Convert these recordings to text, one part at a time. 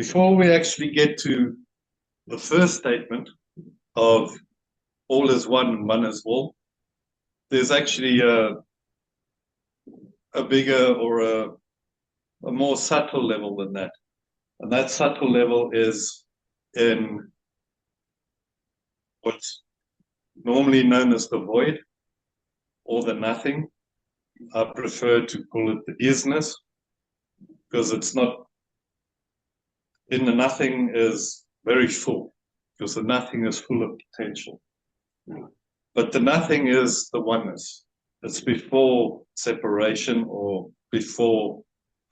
before we actually get to the first statement of all is one and one is all, there's actually a bigger or a more subtle level than that. And that subtle level is in what's normally known as the void or the nothing. I prefer to call it the isness, because it's not, in the nothing is very full, because the nothing is full of potential. But the nothing is the oneness. It's before separation or before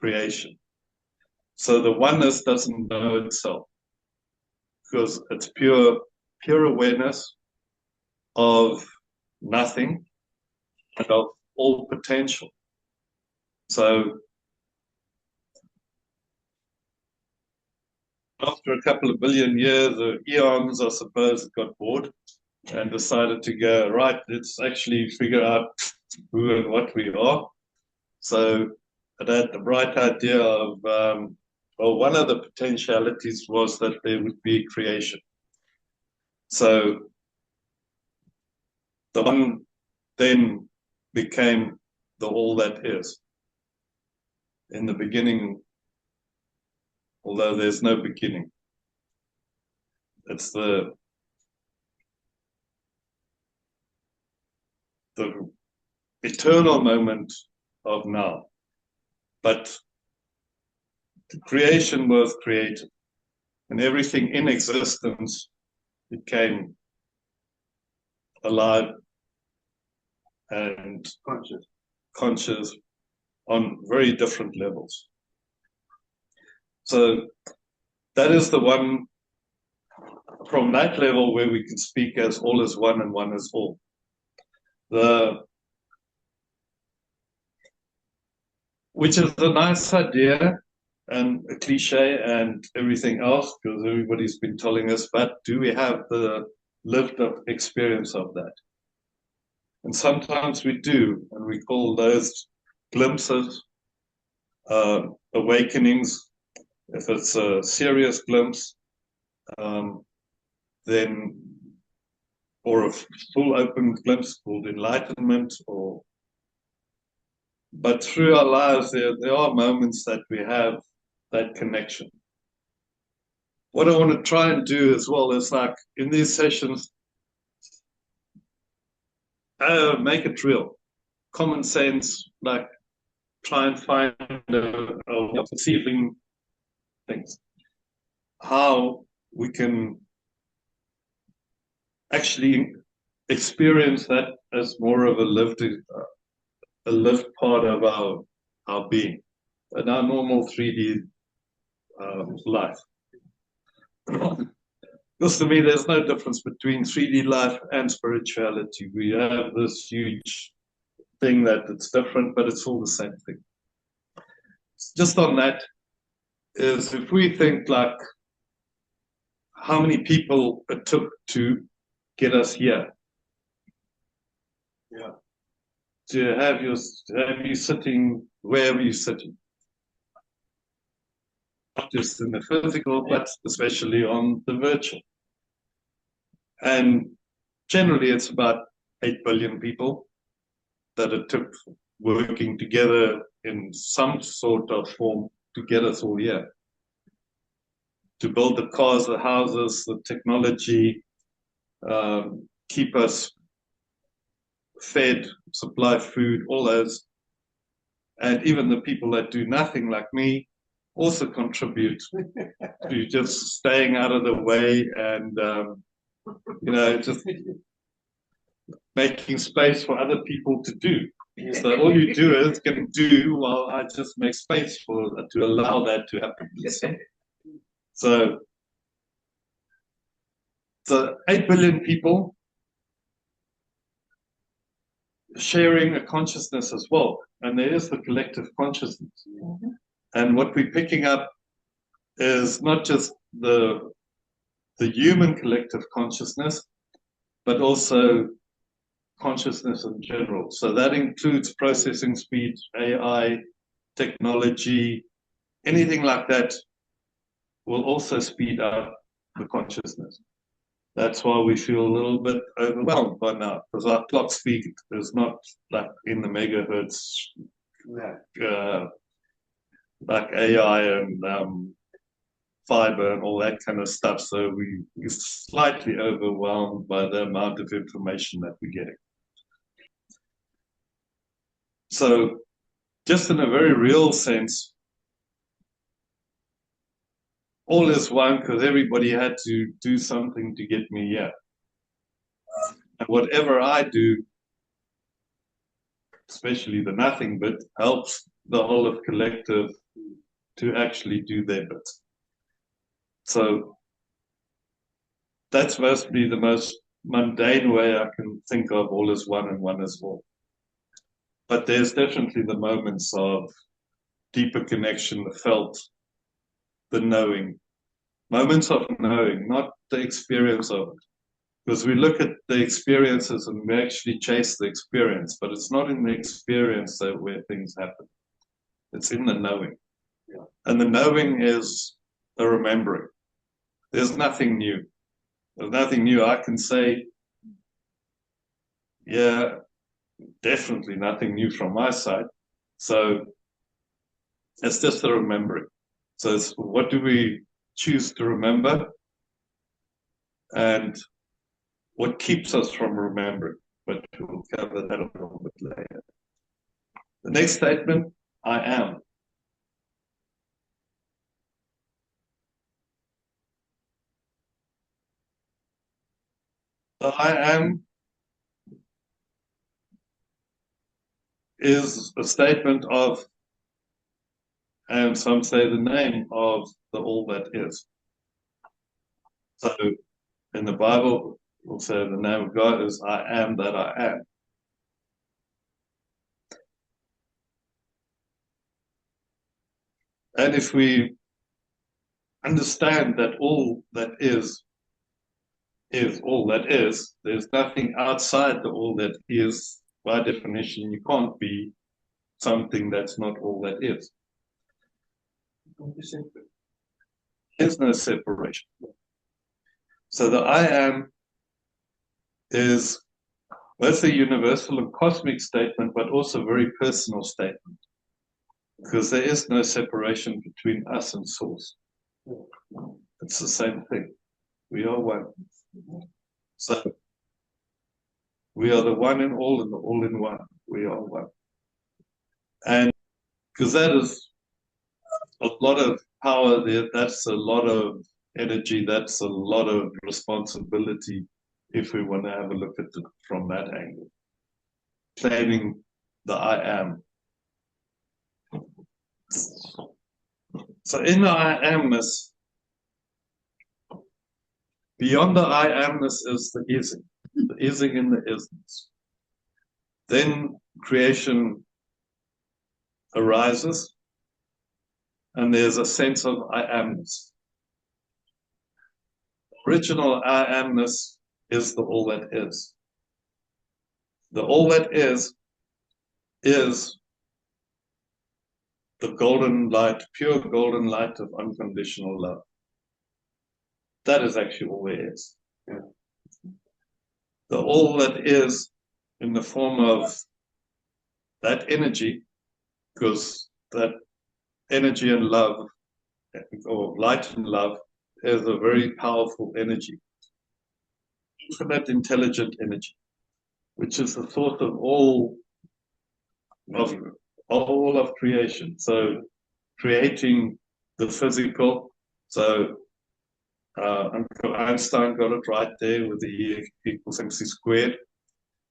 creation. So the oneness doesn't know itself, because it's pure awareness of nothing and of all potential. So after a couple of billion years or eons, I suppose, it got bored and decided to go, right, let's actually figure out who and what we are. So it had the bright idea of, well, one of the potentialities was that there would be creation. So the one then became the all that is. In the beginning, although there's no beginning, it's the eternal moment of now. But the creation was created, and everything in existence became alive and conscious on very different levels. So that is the one, from that level where we can speak as all is one and one is all. Which is a nice idea and a cliche and everything else, because everybody's been telling us, but do we have the lived up experience of that? And sometimes we do, and we call those glimpses, awakenings. If it's a serious glimpse, then, or a full open glimpse called enlightenment, but through our lives, there are moments that we have that connection. What I want to try and do as well is, like, in these sessions, make it real. Common sense, like, try and find perceiving things. How we can actually experience that as more of a lived part of our being, and our normal 3D life. Because to me, there's no difference between 3D life and spirituality. We have this huge thing that it's different, but it's all the same thing. Just on that is, if we think like how many people it took to get us here. Yeah. To have you sitting wherever you're sitting. Not just in the physical, but especially on the virtual. And generally it's about 8 billion people that it took working together in some sort of form to get us all here. To build the cars, the houses, the technology, keep us fed, supply food, all those. And even the people that do nothing, like me, also contribute to just staying out of the way and, just making space for other people to do. So all you do is can do while I just make space to allow that to happen. So 8 billion people sharing a consciousness as well. And there is the collective consciousness. Mm-hmm. And what we're picking up is not just the human collective consciousness, but also consciousness in general. So that includes processing speed, AI, technology, anything like that will also speed up the consciousness. That's why we feel a little bit overwhelmed by now, because our clock speed is not like in the megahertz, like AI and fiber and all that kind of stuff. So we're slightly overwhelmed by the amount of information that we're getting. So just in a very real sense, all is one because everybody had to do something to get me here. And whatever I do, especially the nothing bit, helps the whole of collective to actually do their bit. So that's mostly the most mundane way I can think of all is one and one is all. But there's definitely the moments of deeper connection, the felt, the knowing. Moments of knowing, not the experience of it. Because we look at the experiences and we actually chase the experience, but it's not in the experience that where things happen. It's in the knowing. Yeah. And the knowing is a remembering. There's nothing new. There's nothing new. I can say, yeah, definitely nothing new from my side. So it's just a remembering. So it's what do we choose to remember? And what keeps us from remembering? But we'll cover that a little bit later. The next statement, I am. The I am is a statement of, and some say the name of the all that is. So in the Bible, we'll say the name of God is I am that I am. And if we understand that all that is all that is, there's nothing outside the all that is. By definition, you can't be something that's not all that is. There's no separation. So the I am is both a universal and cosmic statement, but also a very personal statement, because there is no separation between us and source. It's the same thing. We are one. So we are the one in all and the all in one. We are one. And because that is a lot of power there, that's a lot of energy, that's a lot of responsibility if we want to have a look at it from that angle. Claiming the I am. So in the I amness, beyond the I amness is the ising. The ising in the isness. Then creation arises, and there's a sense of I amness. Original I amness is the all that is. The all that is the golden light, pure golden light of unconditional love. That is actually all there is. Yeah. The all that is in the form of that energy, because that energy and love, or light and love, is a very powerful energy. Infinite intelligent energy, which is the source of all of creation. So creating the physical. So Uncle Einstein got it right there with the E equals mc squared.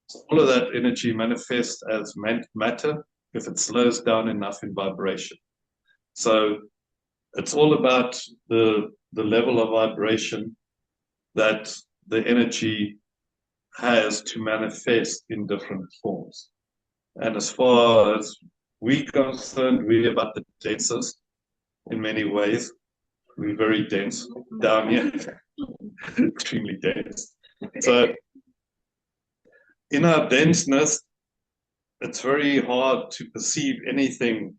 So all of that energy manifests as matter if it slows down enough in vibration. So it's all about the level of vibration that the energy has to manifest in different forms. And as far as we're concerned, we're about the densest in many ways. We're very dense down here, extremely dense. So in our denseness, it's very hard to perceive anything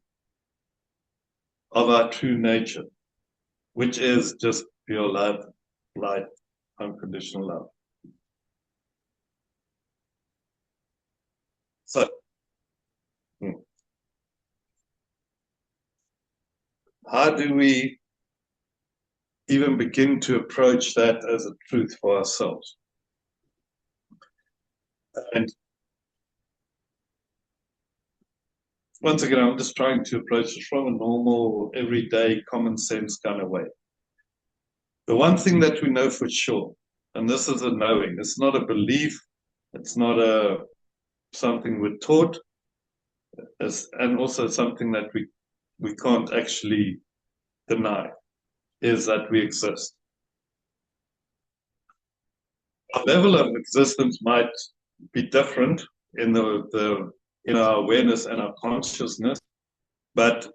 of our true nature. which is just pure love, light, unconditional love. So, how do we even begin to approach that as a truth for ourselves? And once again, I'm just trying to approach it from a normal, everyday, common sense kind of way. The one thing that we know for sure, and this is a knowing, it's not a belief, it's not something we're taught, and also something that we can't actually deny, is that we exist. Our level of existence might be different in in our awareness and our consciousness, but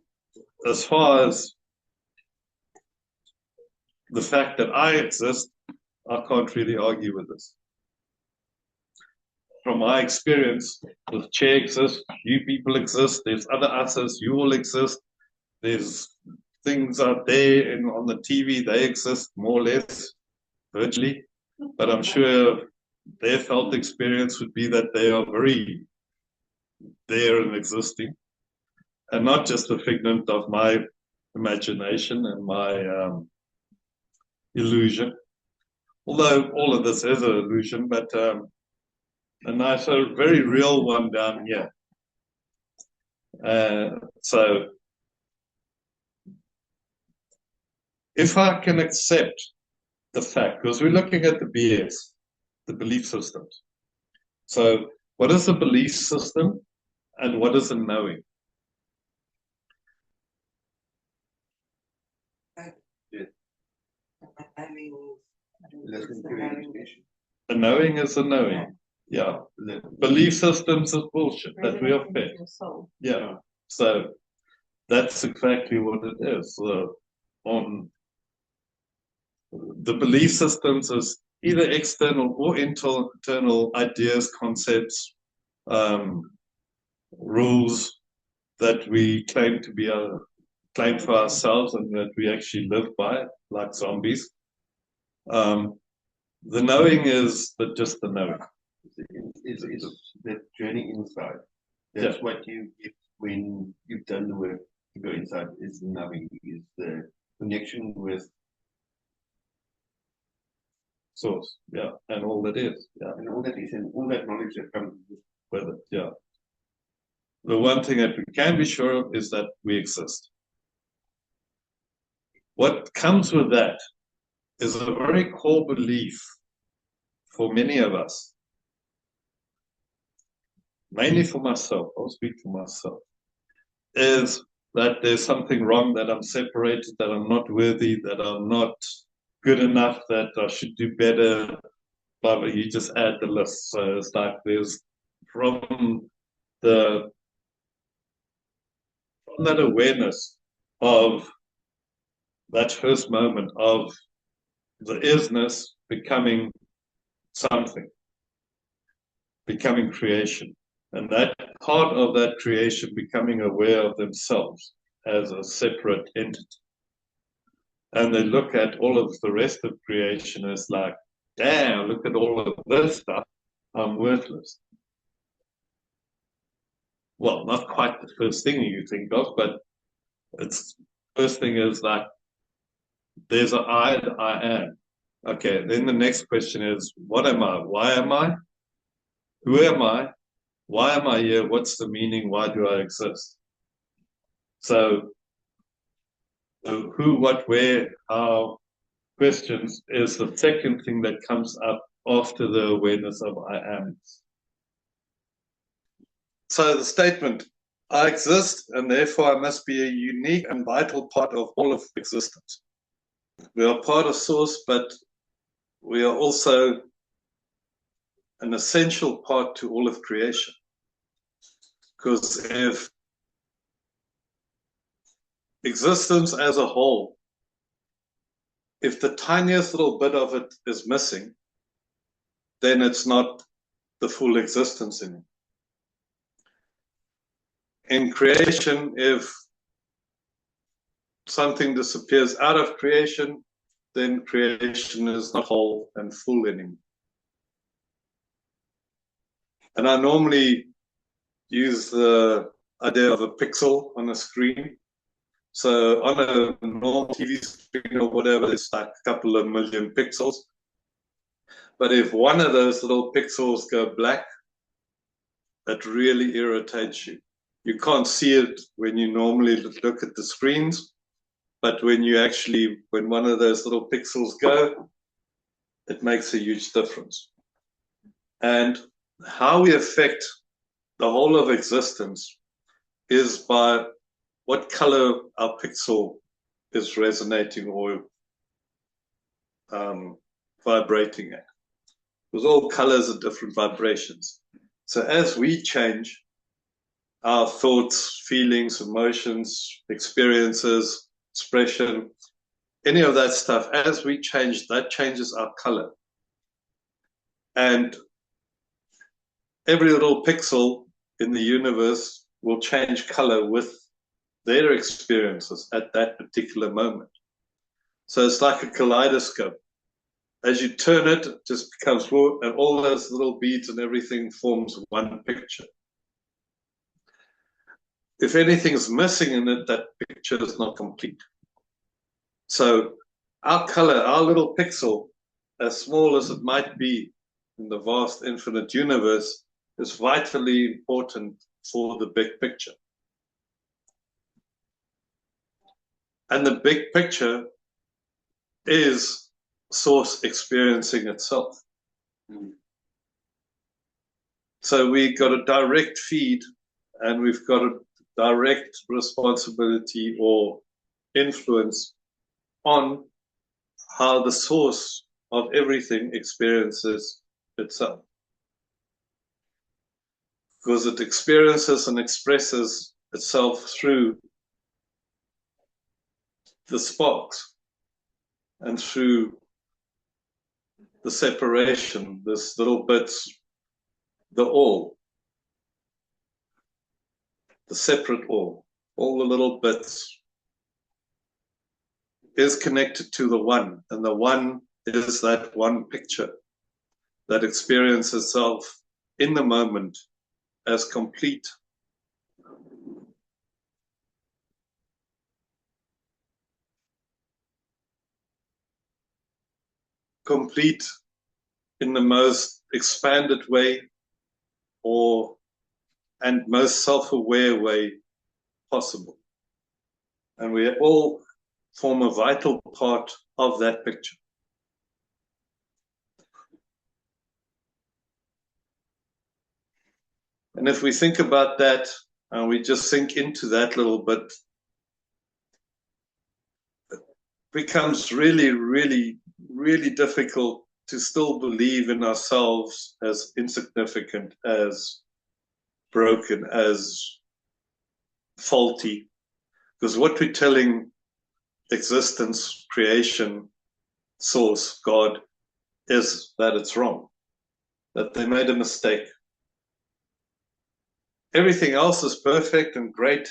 as far as the fact that I exist, I can't really argue with this. From my experience, the chair exists, you people exist, there's other us's, you all exist, there's things out there on the TV, they exist more or less virtually, but I'm sure their felt experience would be that they are very there and existing, and not just a figment of my imagination and my illusion. Although all of this is an illusion, but a nicer, very real one down here. So if I can accept the fact, because we're looking at the BS, the belief systems. So what is a belief system and what is a knowing? A knowing is a knowing. Yeah. Belief systems is bullshit that we are fed. Yeah. So that's exactly what it is. On the belief systems is either external or internal ideas, concepts, rules that we claim to be claim for ourselves and that we actually live by, like zombies. The knowing is just the knowing. It's that journey inside. That's what you get when you've done the work to go inside. Is knowing, is the connection with source, and all that is, and all that is, and all that knowledge that comes with it, The one thing that we can be sure of is that we exist. What comes with that is a very core belief for many of us, mainly for myself, I'll speak for myself, is that there's something wrong, that I'm separated, that I'm not worthy, that I'm not good enough, that I should do better. But you just add the list. So it's like there's from that awareness of that first moment of the isness becoming something, becoming creation. And that part of that creation becoming aware of themselves as a separate entity. And they look at all of the rest of creation as like, damn, look at all of this stuff. I'm worthless. Well, not quite the first thing you think of, but it's first thing is like, there's an I am. Okay, then the next question is, what am I? Why am I? Who am I? Why am I here? What's the meaning? Why do I exist? So, who, what, where, how questions is the second thing that comes up after the awareness of I am. So the statement, I exist and therefore I must be a unique and vital part of all of existence. We are part of source, but we are also an essential part to all of creation. Because if existence as a whole, if the tiniest little bit of it is missing, then it's not the full existence in it. In creation, if something disappears out of creation, then creation is not whole and full anymore. And I normally use the idea of a pixel on a screen. So on a normal TV screen or whatever, it's like a couple of million pixels. But if one of those little pixels go black, it really irritates you. You can't see it when you normally look at the screens, but when one of those little pixels go, it makes a huge difference. And how we affect the whole of existence is by what color our pixel is resonating or vibrating at. Because all colors are different vibrations. So as we change, our thoughts, feelings, emotions, experiences, expression, any of that stuff, as we change, that changes our color. And every little pixel in the universe will change color with their experiences at that particular moment. So it's like a kaleidoscope. As you turn it, it just becomes more, and all those little beads and everything forms one picture. If anything's missing in it, that picture is not complete. So our color, our little pixel, as small as it might be in the vast infinite universe, is vitally important for the big picture. And the big picture is source experiencing itself. So we got a direct feed, and we've got a direct responsibility or influence on how the source of everything experiences itself. Because it experiences and expresses itself through the sparks and through the separation, this little bits, the all, the separate all the little bits is connected to the one, and the one is that one picture that experiences itself in the moment as complete. Complete in the most expanded way and most self-aware way possible. And we all form a vital part of that picture. And if we think about that, and we just sink into that little bit, it becomes really, really, really difficult to still believe in ourselves as insignificant, as broken, as faulty. Because what we're telling existence, creation, source, God, is that it's wrong, that they made a mistake. Everything else is perfect and great.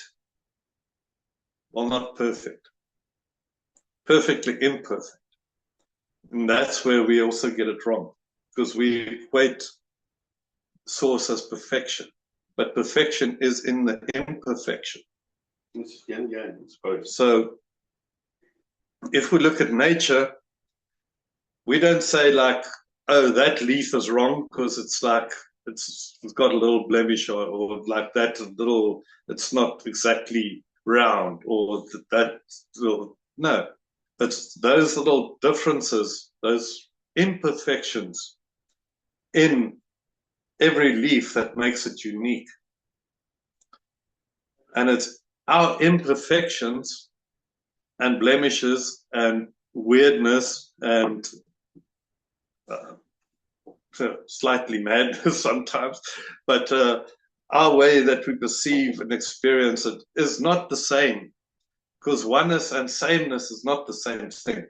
Well, not perfect. Perfectly imperfect. And that's where we also get it wrong, because we equate source as perfection. But perfection is in the imperfection. So if we look at nature, we don't say like, oh, that leaf is wrong because it's like, it's got a little blemish or like that little, it's not exactly round or that little, no. It's those little differences, those imperfections in every leaf that makes it unique. And it's our imperfections and blemishes and weirdness and slightly madness sometimes, but our way that we perceive and experience it is not the same, because oneness and sameness is not the same thing.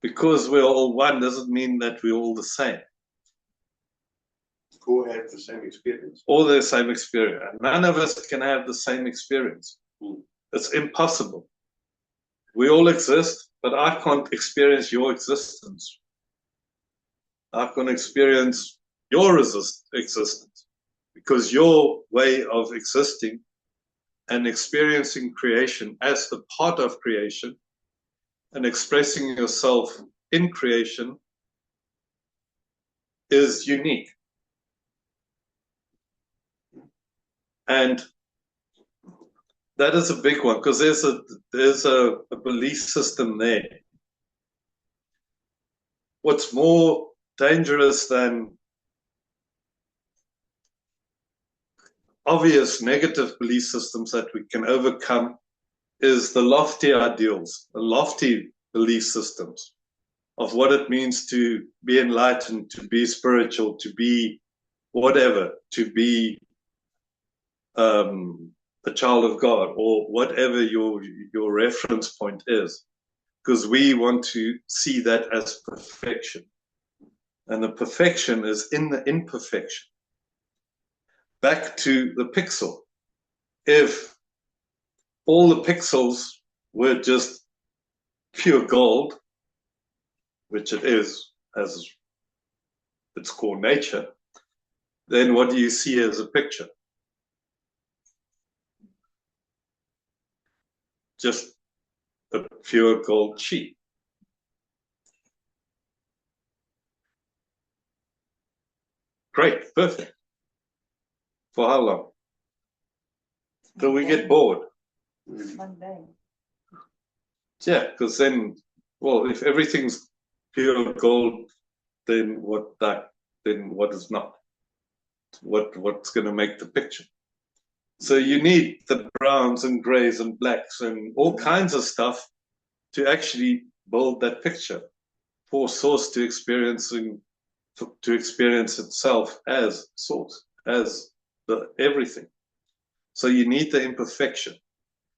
Because we're all one doesn't mean that we're all the same. All have the same experience. All the same experience. None of us can have the same experience. It's impossible. We all exist, but I can't experience your existence. I can experience your existence, because your way of existing and experiencing creation as the part of creation and expressing yourself in creation is unique. And that is a big one, because there's a belief system there. What's more dangerous than obvious negative belief systems that we can overcome is the lofty ideals, the lofty belief systems of what it means to be enlightened, to be spiritual, to be whatever, to be a child of God, or whatever your reference point is, because we want to see that as perfection. And the perfection is in the imperfection. Back to the pixel. If all the pixels were just pure gold, which it is as its core nature, then what do you see as a picture? Just a pure gold sheet. Great, perfect. For how long? Till we get bored. One day. Yeah, because then, well, if everything's pure gold, then what is not? What's going to make the picture? So you need the browns and grays and blacks and all kinds of stuff to actually build that picture for source to experience itself as source, as the everything. So you need the imperfection.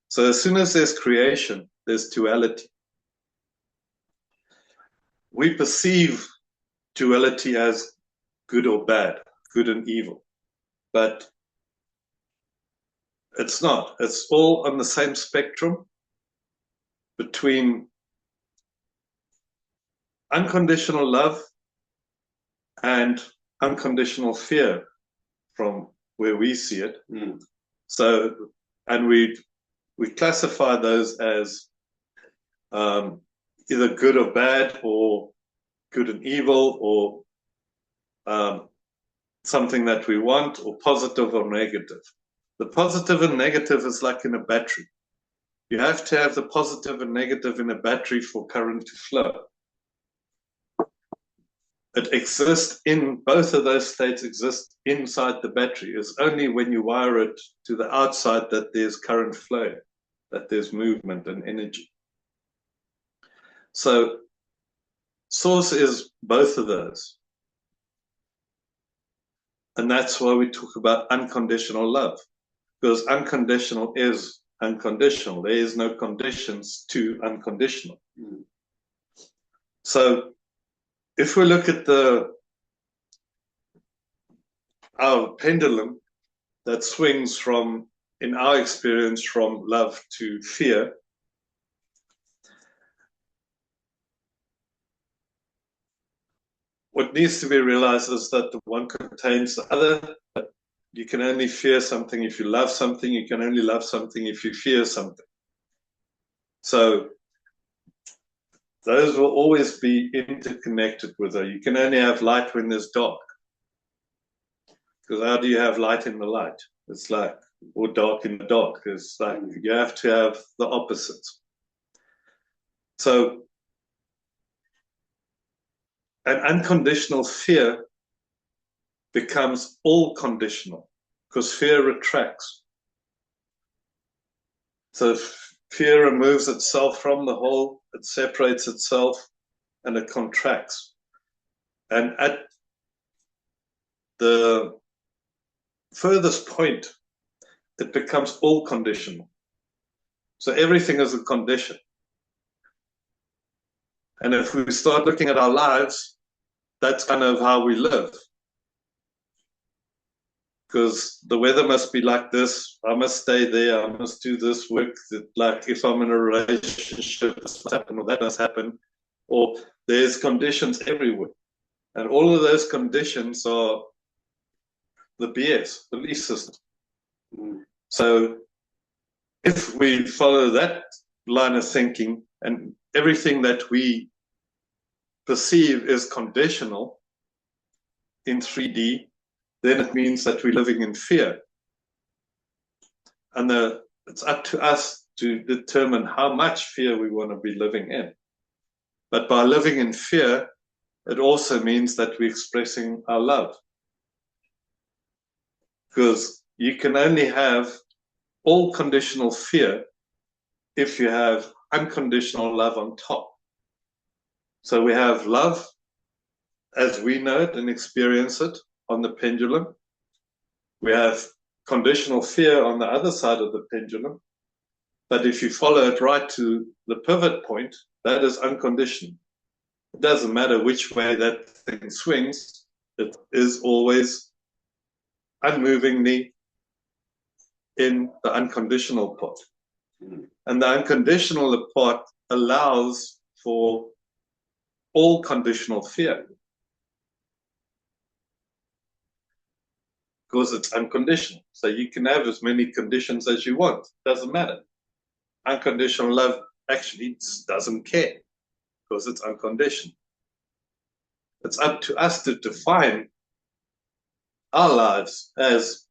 So as soon as there's creation, there's duality. We perceive duality as good or bad, good and evil, but it's not. It's all on the same spectrum between unconditional love and unconditional fear from where we see it. So, and we classify those as either good or bad, or good and evil, or something that we want, or positive or negative. The positive and negative is like in a battery. You have to have the positive and negative in a battery for current to flow. It exists in both of those states, exist inside the battery. It's only when you wire it to the outside that there's current flow, that there's movement and energy. So source is both of those. And that's why we talk about unconditional love, because unconditional is unconditional. There is no conditions to unconditional. So if we look at our pendulum that swings from, in our experience, from love to fear, what needs to be realized is that the one contains the other. You can only fear something if you love something. You can only love something if you fear something. So those will always be interconnected with her. You can only have light when there's dark. Because how do you have light in the light? It's like, or dark in the dark. It's like you have to have the opposites. So an unconditional fear becomes all conditional, because fear retracts. So fear removes itself from the whole, it separates itself, and it contracts. And at the furthest point, it becomes all conditional. So everything is a condition. And if we start looking at our lives, that's kind of how we live. because the weather must be like this. I must stay there. I must do this work. Like if I'm in a relationship, this must happen or that must happen. Or there's conditions everywhere. And all of those conditions are the BS, belief system. So if we follow that line of thinking and everything that we perceive is conditional in 3D, then it means that we're living in fear. And it's up to us to determine how much fear we want to be living in. But by living in fear, it also means that we're expressing our love. Because you can only have all conditional fear if you have unconditional love on top. So we have love as we know it and experience it on the pendulum. We have conditional fear on the other side of the pendulum. But if you follow it right to the pivot point, that is unconditional. It doesn't matter which way that thing swings, it is always unmovingly in the unconditional part. And the unconditional part allows for all conditional fear. Because it's unconditional. So you can have as many conditions as you want. Doesn't matter. Unconditional love actually doesn't care because it's unconditional. It's up to us to define our lives as,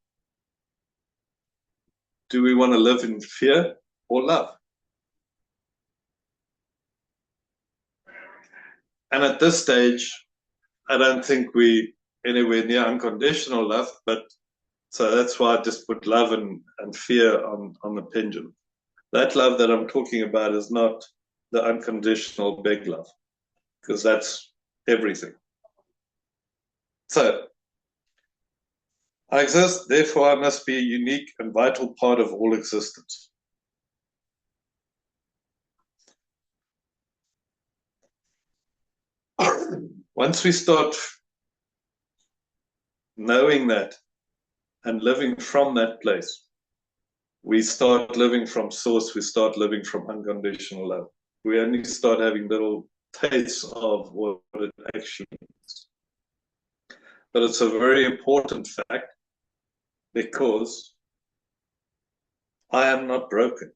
do we want to live in fear or love? And at this stage, I don't think we anywhere near unconditional love, but so that's why I just put love and fear on the pendulum. That love that I'm talking about is not the unconditional big love, because that's everything. So, I exist, therefore I must be a unique and vital part of all existence. Once we start knowing that and living from that place, we start living from source, we start living from unconditional love. We only start having little tastes of what it actually means. But it's a very important fact because I am not broken.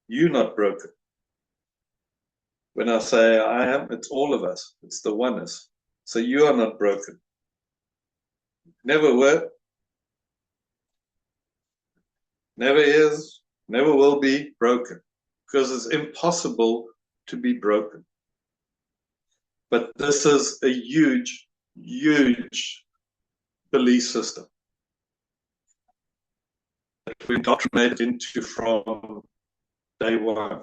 You're not broken. When I say I am, it's all of us. It's the oneness. So you are not broken. Never were, never is, never will be broken, because it's impossible to be broken. But this is a huge, huge belief system that we indoctrinated into from day one.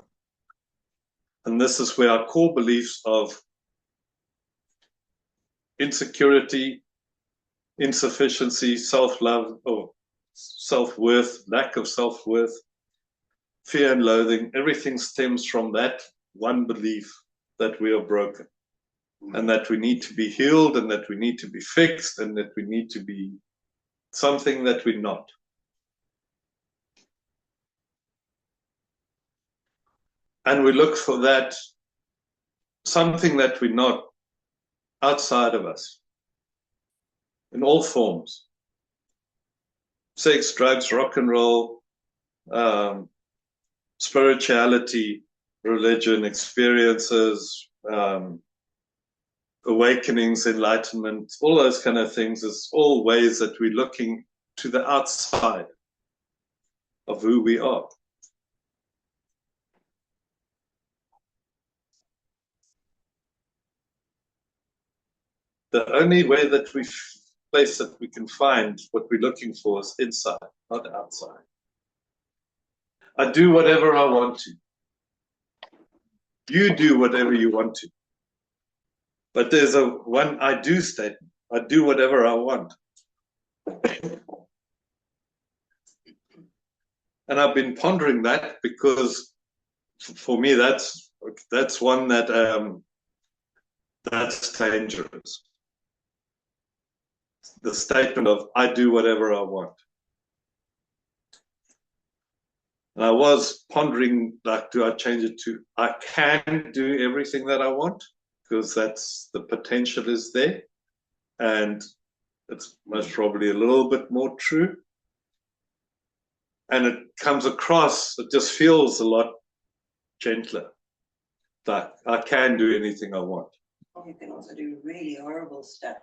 And this is where our core beliefs of insecurity, insufficiency, self-love, or self-worth, lack of self-worth, fear and loathing, everything stems from that one belief that we are broken and that we need to be healed and that we need to be fixed and that we need to be something that we're not. And we look for that something that we're not outside of us in all forms. Sex, drugs, rock and roll, spirituality, religion, experiences, awakenings, enlightenment, all those kind of things. It's all ways that we're looking to the outside of who we are. The only way that place that we can find what we're looking for is inside, not outside. I do whatever I want to. You do whatever you want to. But there's a one I do statement. I do whatever I want. And I've been pondering that because for me that's one that that's dangerous. The statement of I do whatever I want. And I was pondering, like, do I change it to I can do everything that I want? Because that's the potential is there. And it's most probably a little bit more true. And it comes across, it just feels a lot gentler. Like I can do anything I want. You can also do really horrible stuff.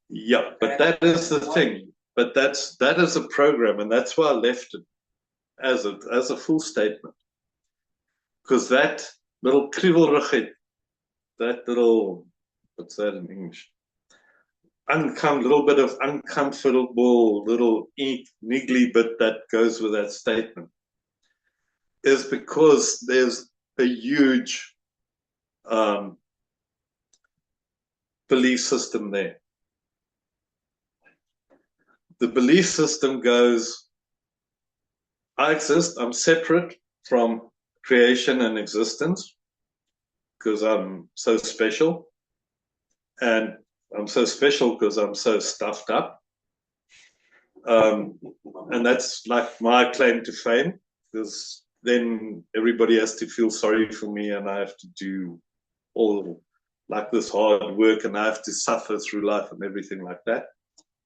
Yeah, but that is the thing. But that is a program, and that's why I left it as a full statement. Because that little krivelrigheid, that little, what's that in English? Little bit of uncomfortable little niggly bit that goes with that statement is because there's a huge belief system there. The belief system goes, I exist, I'm separate from creation and existence because I'm so special. And I'm so special because I'm so stuffed up. And that's like my claim to fame, because then everybody has to feel sorry for me and I have to do all like this hard work and I have to suffer through life and everything like that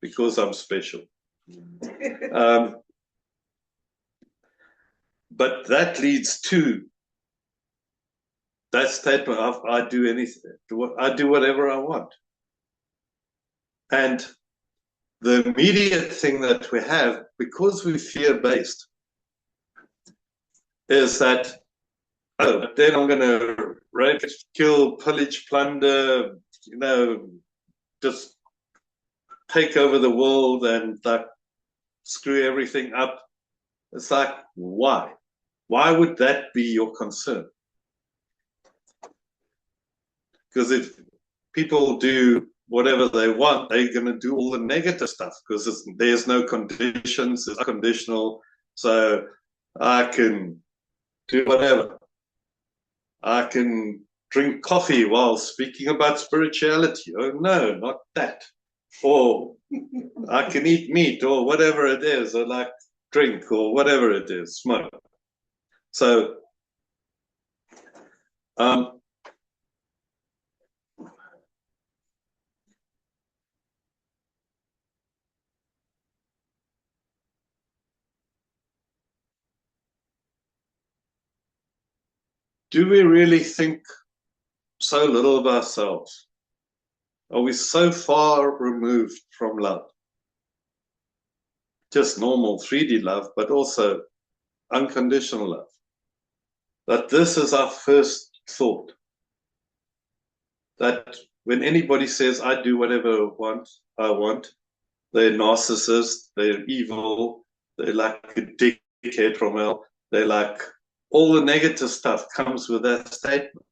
because I'm special. But that leads to that statement of I do anything, I do whatever I want. And the immediate thing that we have, because we're fear-based, is that, oh, but then I'm going to rape, kill, pillage, plunder, just take over the world and like screw everything up. It's like, why? Why would that be your concern? Because if people do whatever they want, they're going to do all the negative stuff because there's no conditions, it's unconditional. So I can do whatever. I can drink coffee while speaking about spirituality. Oh, no, not that. Or I can eat meat or whatever it is, or like drink or whatever it is, smoke. So, do we really think so little of ourselves? Are we so far removed from love? Just normal 3D love, but also unconditional love. That this is our first thought. That when anybody says, I do whatever I want, they're narcissists, they're evil, they're like a dickhead from hell, they're like, all the negative stuff comes with that statement.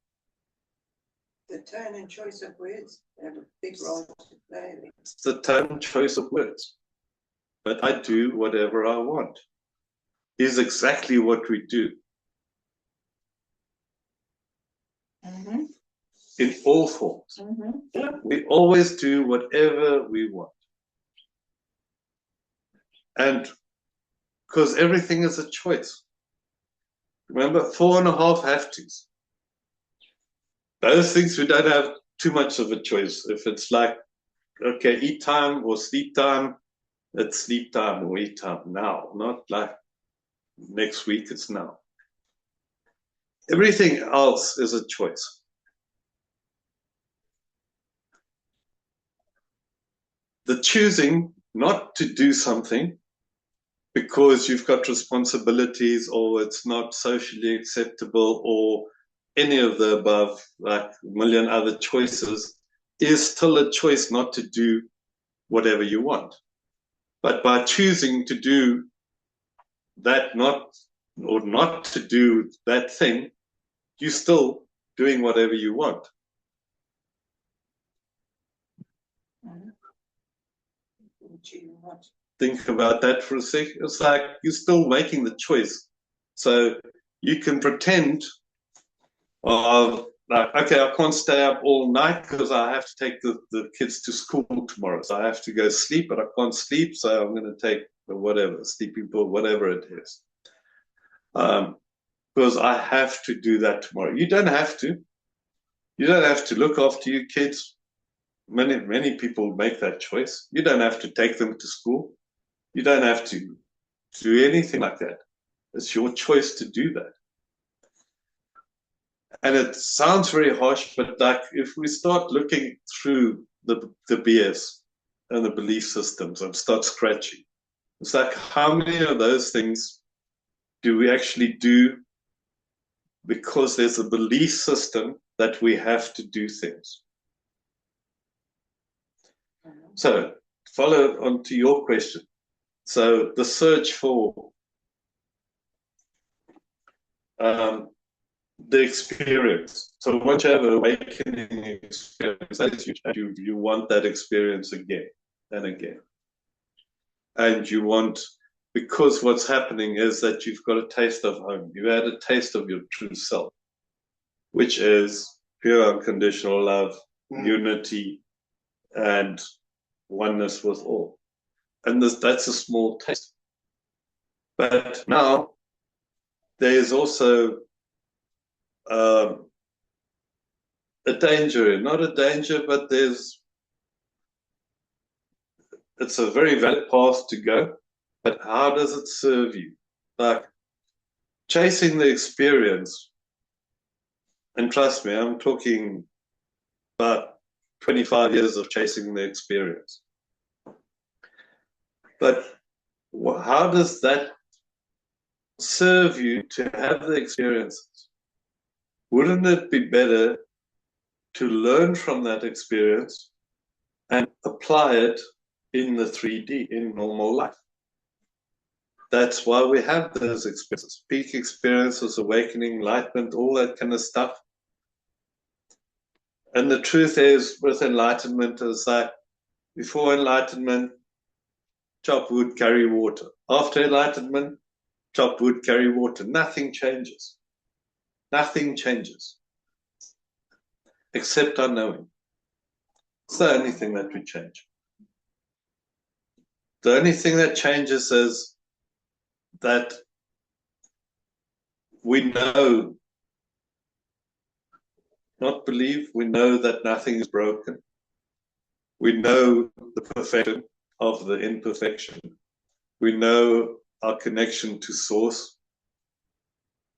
The tone and choice of words have a big role to play. It's the tone and choice of words. But I do whatever I want is exactly what we do. Mm-hmm. In all forms. Mm-hmm. We always do whatever we want. And because everything is a choice. Remember, 4.5 have tos. Those things we don't have too much of a choice. If it's like, okay, eat time or sleep time, it's sleep time or eat time now, not like next week, it's now. Everything else is a choice. The choosing not to do something because you've got responsibilities or it's not socially acceptable or any of the above, like a million other choices, is still a choice not to do whatever you want. But by choosing to do that not to do that thing, you're still doing whatever you want. Think about that for a sec. It's like you're still making the choice. So you can pretend, like, okay, I can't stay up all night because I have to take the kids to school tomorrow. So I have to go sleep, but I can't sleep. So I'm going to take whatever, sleeping pill, whatever it is. because I have to do that tomorrow. You don't have to. You don't have to look after your kids. Many people make that choice. You don't have to take them to school. You don't have to do anything like that. It's your choice to do that. And it sounds very harsh, but like if we start looking through the BS and the belief systems and start scratching, it's like how many of those things do we actually do because there's a belief system that we have to do things? So follow on to your question. So the search for the experience. So once you have an awakening experience, that is you want that experience again and again. And you want, because what's happening is that you've got a taste of home. You've had a taste of your true self, which is pure unconditional love, unity, and oneness with all. And that's a small taste. But now there is also a danger, not a danger, but it's a very valid path to go, but how does it serve you? Like chasing the experience, and trust me, I'm talking about 25 years of chasing the experience. But how does that serve you to have the experiences? Wouldn't it be better to learn from that experience and apply it in the 3D, in normal life? That's why we have those experiences, peak experiences, awakening, enlightenment, all that kind of stuff. And the truth is, with enlightenment, is that before enlightenment, chop wood, carry water. After enlightenment, chop wood, carry water. Nothing changes. Nothing changes. Except our knowing. It's the only thing that we change. The only thing that changes is that we know, not believe, we know that nothing is broken. We know the perfection of the imperfection. We know our connection to source.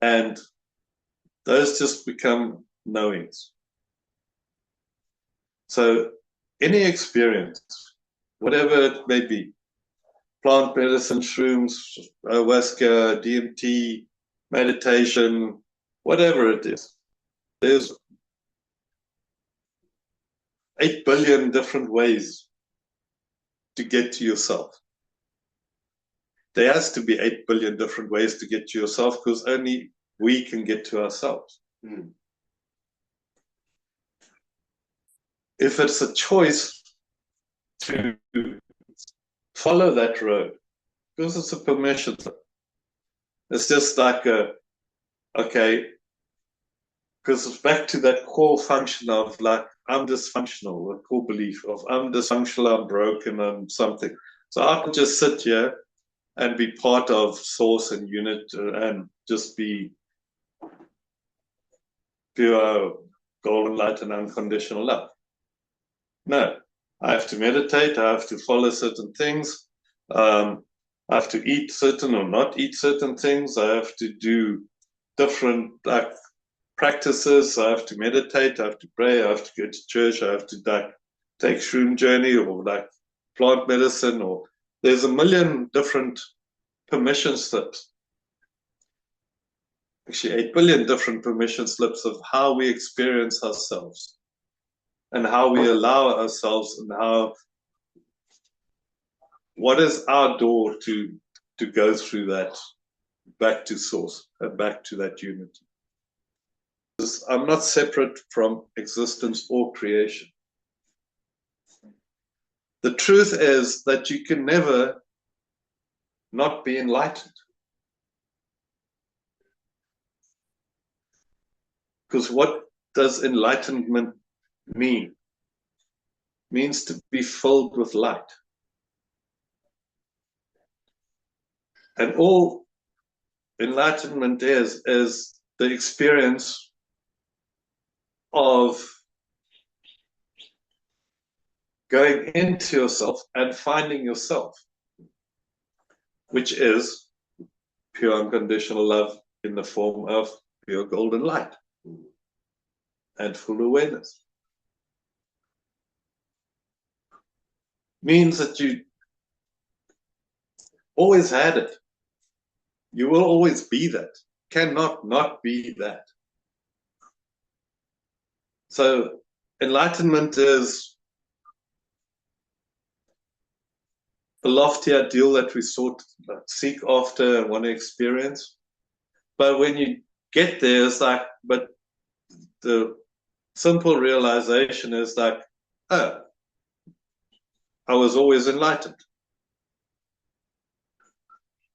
And those just become knowings. So any experience, whatever it may be, plant medicine, shrooms, ayahuasca, DMT, meditation, whatever it is, there's 8 billion different ways to get to yourself. There has to be 8 billion different ways to get to yourself because only we can get to ourselves. If it's a choice to follow that road, because it's a permission, it's just like okay, because it's back to that core function of like, I'm dysfunctional, the core belief of I'm dysfunctional, I'm broken, I'm something. So I can just sit here and be part of source and unit and just be pure golden light and unconditional love. No, I have to meditate, I have to follow certain things, I have to eat certain or not eat certain things, I have to do different like practices, I have to meditate, I have to pray, I have to go to church, I have to like take shroom journey or like plant medicine, or there's a million different permission slips. Actually 8 billion different permission slips of how we experience ourselves and how we allow ourselves and how, what is our door to go through that back to source and back to that unity. I'm not separate from existence or creation. The truth is that you can never not be enlightened. Because what does enlightenment mean? It means to be filled with light. And all enlightenment is the experience of going into yourself and finding yourself, which is pure unconditional love in the form of pure golden light and full awareness. Means that you always had it. You will always be that. Cannot not be that. So enlightenment is a lofty ideal that we seek after and want to experience. But when you get there, it's like, but the simple realization is like, oh, I was always enlightened.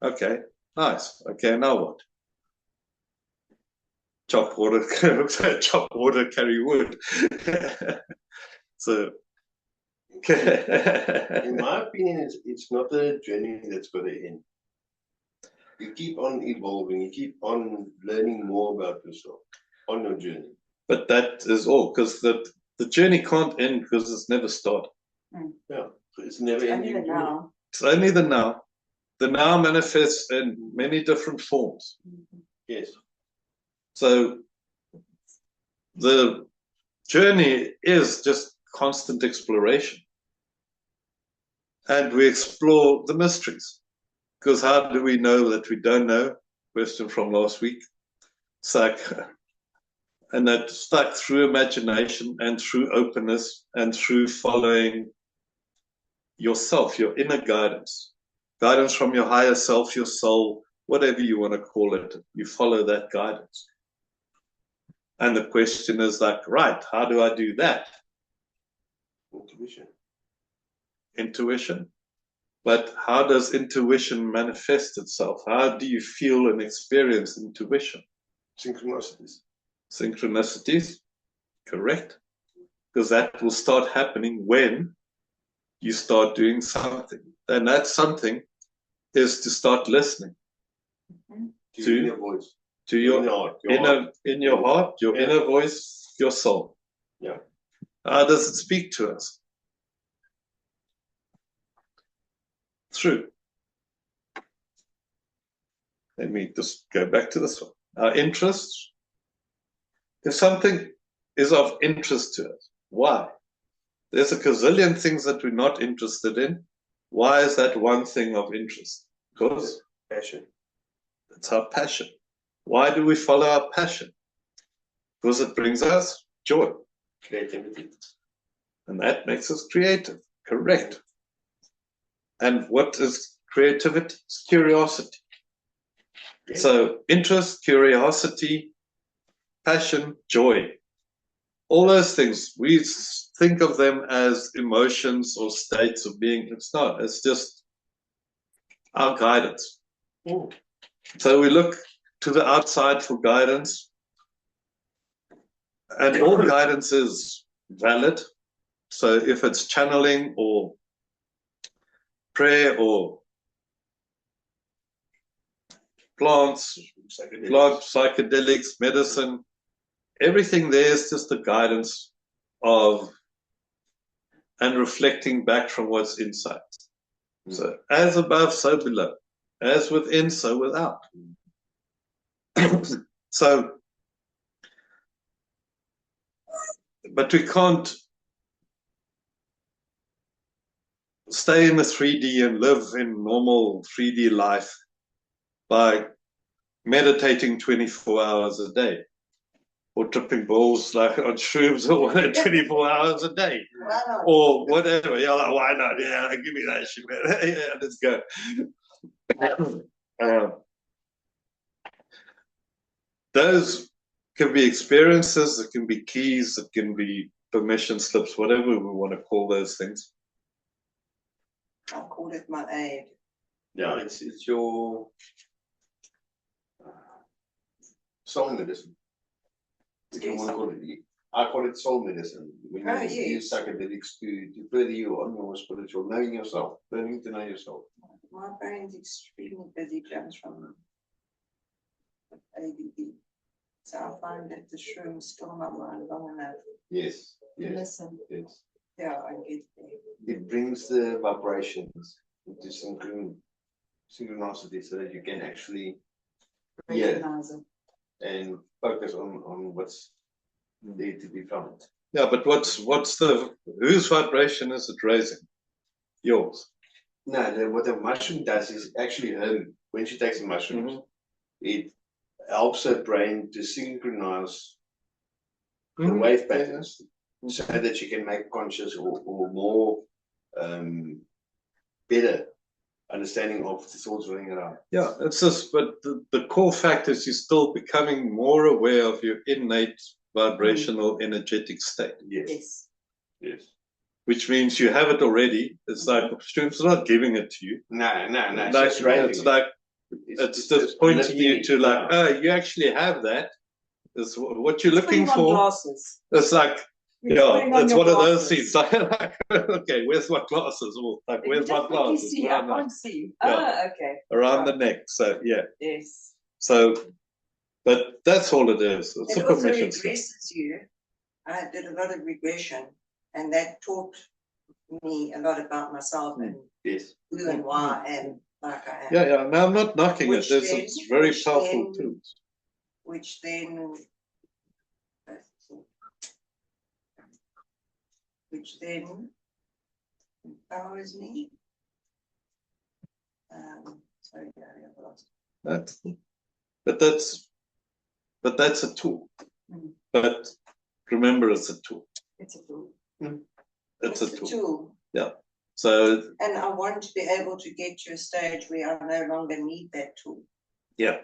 Okay, nice. Okay, now what? Chop water, carry wood. So, in my opinion, it's not a journey that's going to end. You keep on evolving, you keep on learning more about yourself on your journey. But that is all, because the journey can't end because it's never started. Yeah, it's never ending. Only the now. It's only the now. The now manifests in many different forms. Yes. So the journey is just constant exploration. And we explore the mysteries. Because how do we know that we don't know? Question from last week. It's like, and that's like through imagination and through openness and through following yourself, your inner guidance. Guidance from your higher self, your soul, whatever you want to call it. You follow that guidance. And the question is like, right, how do I do that? Intuition. But how does intuition manifest itself? How do you feel and experience intuition? Synchronicities. Synchronicities, correct. Because that will start happening when you start doing something. And that something is to start listening. To your inner voice. To your heart, your inner voice, your soul. Yeah. How does it speak to us? Through. Let me just go back to this one. Our interests. If something is of interest to us, why? There's a gazillion things that we're not interested in. Why is that one thing of interest? Because passion. It's our passion. Why do we follow our passion? Because it brings us joy. Creativity. And that makes us creative. Correct. And what is creativity? It's curiosity. Yes. So interest, curiosity, passion, joy. All those things, we think of them as emotions or states of being. It's not. It's just our guidance. Oh. So we look to the outside for guidance. And all guidance is valid. So if it's channeling or prayer or plants, psychedelics, medicine, everything there is just the guidance of and reflecting back from what's inside. So as above, so below. As within, so without. So, but we can't stay in the 3D and live in normal 3D life by meditating 24 hours a day or tripping balls like on shrooms or 24 hours a day or whatever. Yeah, like, why not? Yeah, give me that shit, man. Yeah, let's go. Those can be experiences, it can be keys, it can be permission slips, whatever we want to call those things. I'll call it my aid. Yeah, it's your soul medicine. If you want to call it, I call it soul medicine. When you use psychedelics to further you on your spiritual, knowing yourself, learning to know yourself. My brain's extremely busy, comes from ADD. So I find that the shrooms still my mind long enough Yes, to yes, listen. yes. Yeah, I get there. It brings the vibrations into synchronicity so that you can actually hear Recognize it. and focus on what's there to be found. Yeah, but whose vibration is it raising? Yours. No, what the mushroom does is actually when she takes the mushrooms, it helps her brain to synchronize the wave patterns so that she can make conscious or more better understanding of the thoughts running around. Yeah, it's just, but the core fact is you're still becoming more aware of your innate vibrational energetic state. Yes. Yes. Yes. Which means you have it already. It's like shrooms are not giving it to you. No. Like, it's just pointing you to like, oh, you actually have that. It's what you're looking for. Glasses. It's like, You're yeah, it's one of those glasses. things. Like, okay, where's my glasses? Or like, where's my glasses? See, I can't see. Yeah. Okay. Around the neck. So yeah. Yes. So, but that's all it is. It's It a also permission slip. regresses you. I did a lot of regression, and that taught me a lot about myself and Yes. who and why I am like I am. Yeah. Now I'm not knocking Which it. There's then- it's very which powerful then- tools. Which then empowers me. Sorry, Gary, I've lost. But that's a tool. Mm. But remember, it's a tool. It's a tool. It's a tool. tool. So And I want to be able to get to a stage where I no longer need that tool. yeah,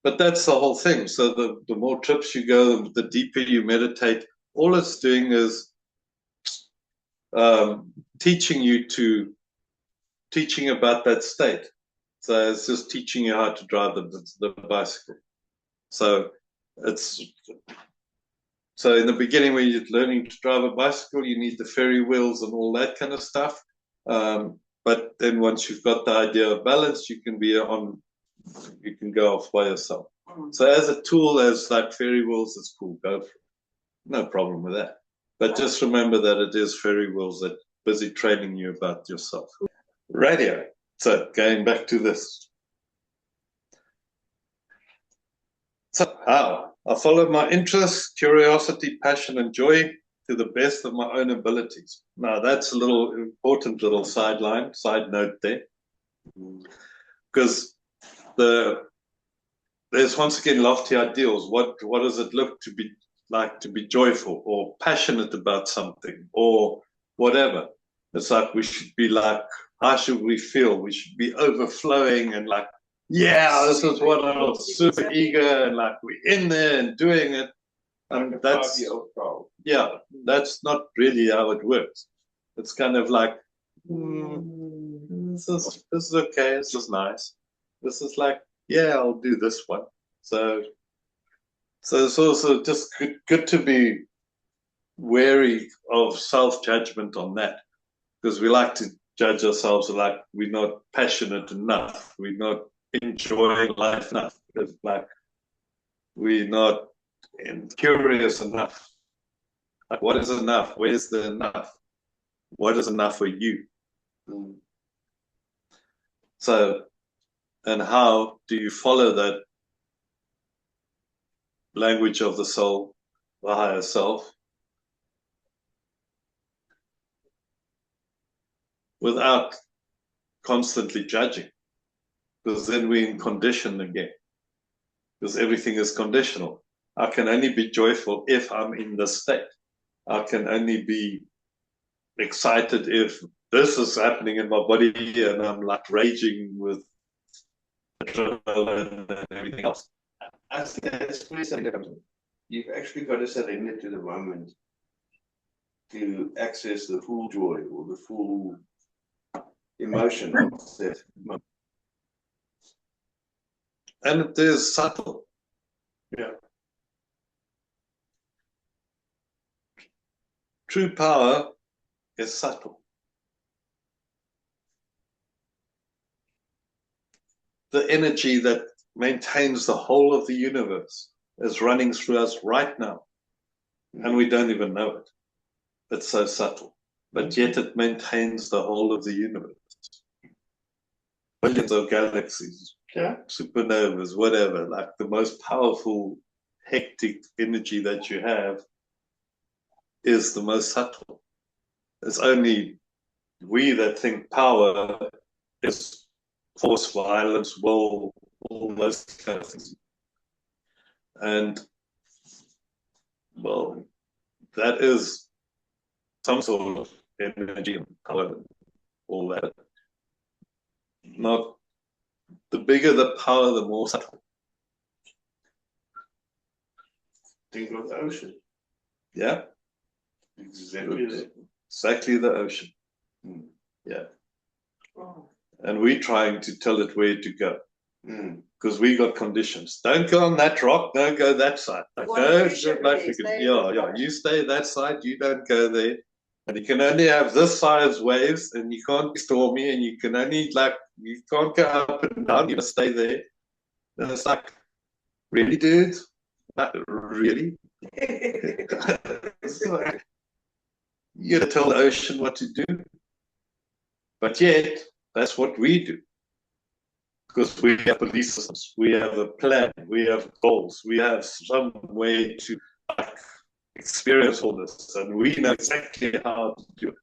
but that's the whole thing. So the more trips you go, the deeper you meditate. All it's doing is teaching about that state. So it's just teaching you how to drive the bicycle. So so in the beginning when you're learning to drive a bicycle, you need the ferry wheels and all that kind of stuff. But then once you've got the idea of balance, you can go off by yourself. So as a tool, as like ferry wheels, it's cool. Go for it. No problem with that. But just remember that it is ferry wheels that busy training you about yourself. Radio. So going back to this. So how? I followed my interests, curiosity, passion, and joy to the best of my own abilities. Now that's a little important little side note there. Because there's once again lofty ideals. What does it look to be like to be joyful or passionate about something or whatever? It's like we should be like, how should we feel? We should be overflowing and like, yeah, this is what I'm super eager and like we're in there and doing it. And that's not really how it works. It's kind of like, this is okay, this is nice. This is like, yeah, I'll do this one. So it's also just good to be wary of self-judgment on that, because we like to judge ourselves like we're not passionate enough, we're not enjoying life enough, like we're not curious enough. Like, what is enough? Where's the enough? What is enough for you? So, and how do you follow that language of the soul, the higher self, without constantly judging? Because then we're in condition again. Because everything is conditional. I can only be joyful if I'm in this state. I can only be excited if this is happening in my body and I'm like raging with adrenaline and everything else. I think that's where something comes in. You've actually got to surrender to the moment to access the full joy or the full emotion of that moment. And it is subtle. Yeah. True power is subtle. The energy that maintains the whole of the universe, is running through us right now. And we don't even know it. It's so subtle. But yet it maintains the whole of the universe. Billions of galaxies, supernovas, whatever, like the most powerful, hectic energy that you have is the most subtle. It's only we that think power is force, violence, will, all those kind of things. And, well, that is some sort of energy and power, all that. Not the bigger the power, the more subtle. Think of the ocean. Yeah, Exactly that. exactly the ocean. Yeah, and we're trying to tell it where to go because we got conditions. Don't go on that rock. Don't go that side. Like, no, you stay that side. You don't go there. And you can only have this size waves, and you can't be stormy, and you can only you can't go up and down. You must stay there. And it's like, really, dude? Really? You're to tell the ocean what to do. But yet, that's what we do. Because we have belief systems, we have a plan, we have goals, we have some way to experience all this, and we know exactly how to do it.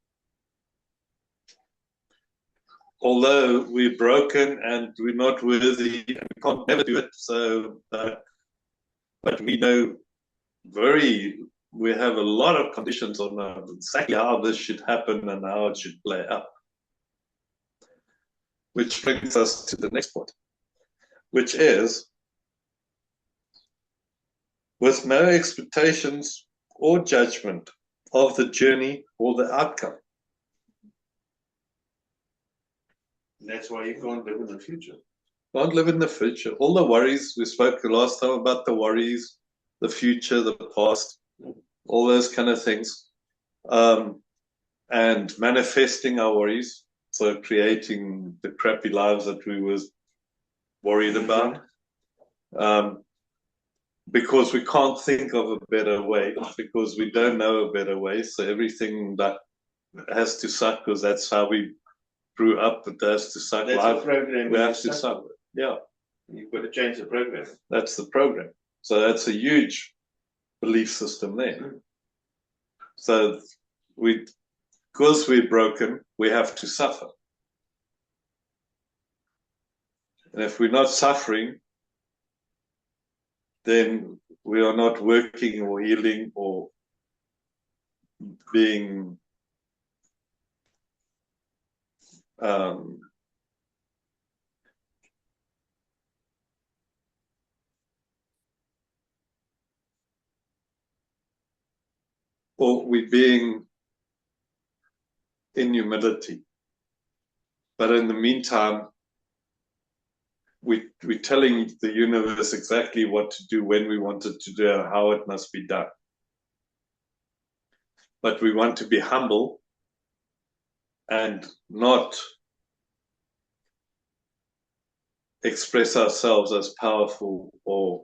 Although we're broken and we're not worthy, and we can't never do it, so, but we know we have a lot of conditions on exactly how this should happen and how it should play out. Which brings us to the next point, which is, with no expectations or judgment of the journey or the outcome. That's why you can't live in the future. Can't live in the future. All the worries, we spoke the last time about the worries, the future, the past, all those kind of things. And manifesting our worries, so creating the crappy lives that we were worried about. Because we can't think of a better way, because we don't know a better way. So everything that has to suck, because that's how we grew up, it has to suck. That's life. the program. We have to suck. Yeah. You've got to change the program. That's the program. So that's a huge belief system there. So because we're broken, we have to suffer. And if we're not suffering, then we are not working or healing or being or we're being in humility. But in the meantime, we're telling the universe exactly what to do, when we want it to do, and how it must be done. But we want to be humble and not express ourselves as powerful, or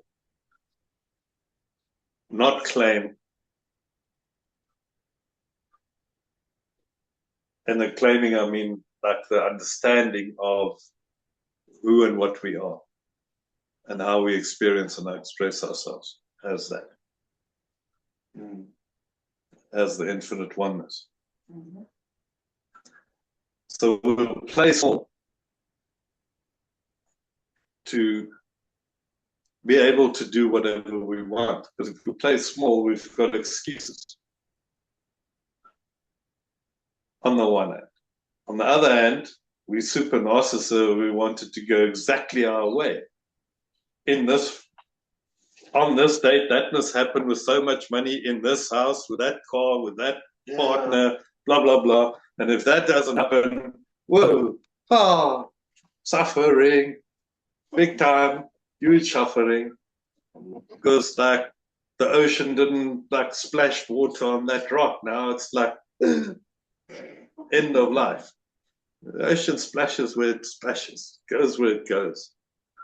not claim. And the claiming, I mean like the understanding of who and what we are and how we experience and express ourselves as that, as the infinite oneness. So we'll play small to be able to do whatever we want, because if we play small, we've got excuses on the one hand. On the other hand, we super narcissists, we wanted to go exactly our way. On this date, that must happen with so much money, in this house, with that car, with that partner, blah, blah, blah. And if that doesn't happen, whoa, suffering, big time, huge suffering. Because like the ocean didn't like splash water on that rock. Now it's like end of life. The ocean splashes where it splashes, goes where it goes,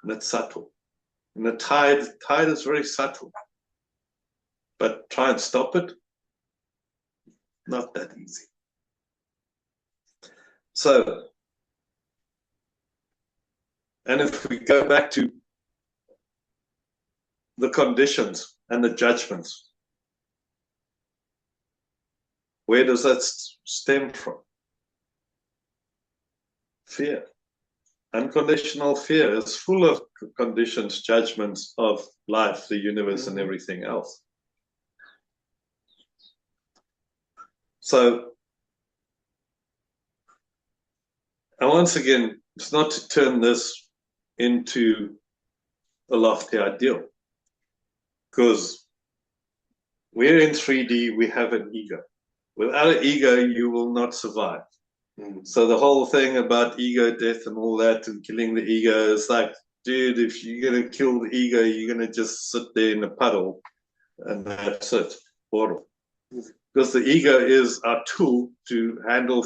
and it's subtle. And the tide is very subtle. But try and stop it, not that easy. So, and if we go back to the conditions and the judgments, where does that stem from? Fear. Unconditional fear is full of conditions, judgments of life, the universe, and everything else. So, and once again, it's not to turn this into a lofty ideal, because we're in 3D, we have an ego. Without an ego, you will not survive. So the whole thing about ego death and all that and killing the ego is like, dude, if you're going to kill the ego, you're going to just sit there in a puddle and that's it. Because the ego is our tool to handle